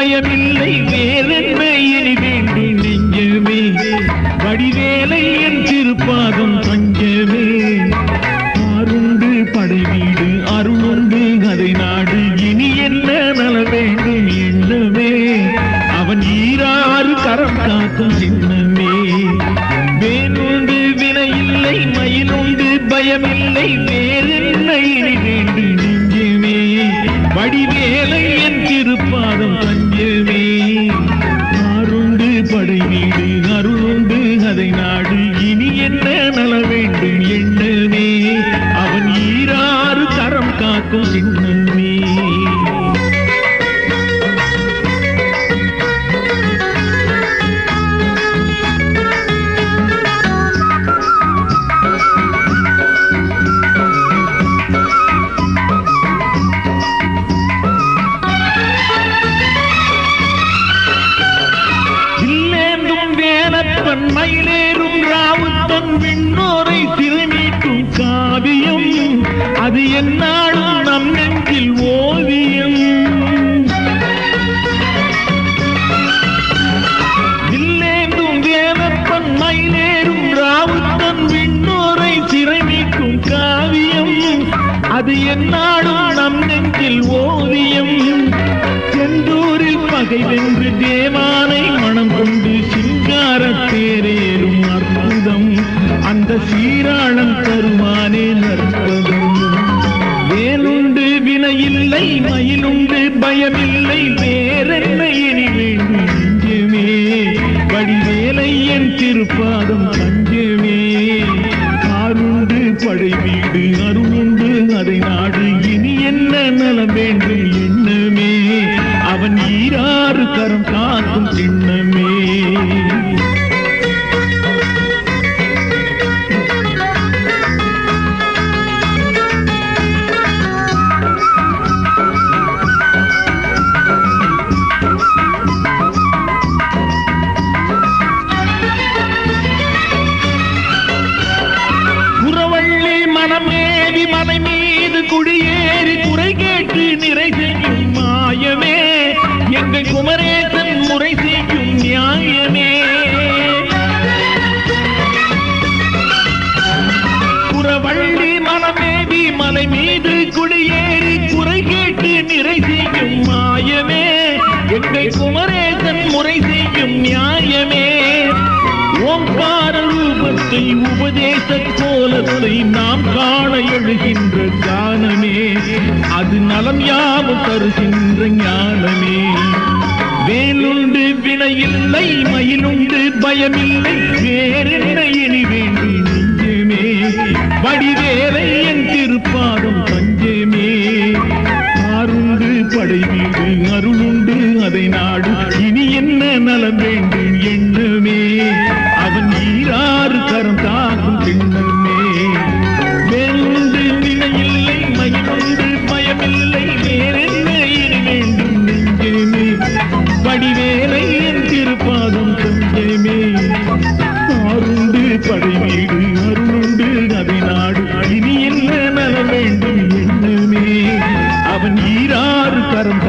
பயமில்லை வேறென்ன இனி வேண்டும் நெஞ்சமே வடிவேலை என் திருப்பாதம் தஞ்சமே ஆருண்டு படை வீடு அருளுண்டு அதை நாடு இனி என்ன நல வேண்டும் எண்ணமே அவன் ஈராறு கரம் காக்கும் சின்னமே வேணுண்டு வினையில்லை மயிலுண்டு பயமில்லை வேறென்ன இனி வேண்டும் நெஞ்சமே வடிவேலை என் திருப்பாதம் தஞ்சமே ஆருண்டு படை வீடு அருளுண்டு அதை நாடு இனி என்ன நல வேண்டும் எண்ணமே அவன் ஈராறு கரம் காக்கும் சின்னமே மயிலேறும் ராவுத்தன் விண்ணோரை திருமீட்டும் காவியம் அது என்னாலும் நம் நெஞ்சில் ஓவியம் வில்லேந்தும் வேலப்பன் மயிலேறும் ராவுத்தன் விண்ணோரை திருமீட்டும் காவியம் அது என்னாலும் நம் நெஞ்சில் ஓவியம் செந்தூரில் பகை வென்று தேவானை மனம் கொண்டு சிங்கார தேரேறும் அற்புதம் அந்த சீராளம் தருமானே நற்பதம் வேலுண்டு வினையில்லை மயிலுண்டு பயமில்லை வேறென்ன இனி வேண்டும் நெஞ்சமே வடிவேலை என் திருப்பாதம் தஞ்சமே ஆருண்டு படை வீடு அருளுண்டு அதை நாடு இனி என்ன நலம் வேண்டும் எண்ணமே அவன் ஈராறு கரம் காக்கும் சின்னமே புறவள்ளி மனமேவி மலை மீது குடியேறி குறை கேட்டு நிறை செய்யும் மாயமே எங்கள் குமரேசன் முறை செய்யும் நியாயமே புறவள்ளி மனமேவி மலை மீது குடியேறி குறை கேட்டு நிறை செய்யும் மாயமே எங்கள் குமரேசன் முறை செய்யும் நியாயமே ஓங்கார ரூபத்தை உபதேச கோலத்தை நாம் காண எழுகின்ற கானமே அது நலம் யாவும் தருகின்ற ஞானமே வேலுண்டு வினையில்லை மயிலுண்டு பயமில்லை வேறென்ன இனி வேண்டும் நெஞ்சமே வடிவேலை என் திருப்பாதம் தஞ்சமே ஆருண்டு படை வீடு அருளுண்டு அதை நாடு இனி என்ன நலம் வேண்டும் எண்ணமே அவன் ஈராறு கரம் தாக்கும் சின்னமே வேலுண்டு வினையில்லை மயிலுண்டு பயமில்லை வேறென்ன இனி வேண்டும் நெஞ்சமே வடிவேலை என் திருப்பாதம் தஞ்சமே ஆருண்டு படை வீடு அருளுண்டு அதை நாடு இனி என்ன நல வேண்டும் எண்ணமே அவன் ஈராறு கரம்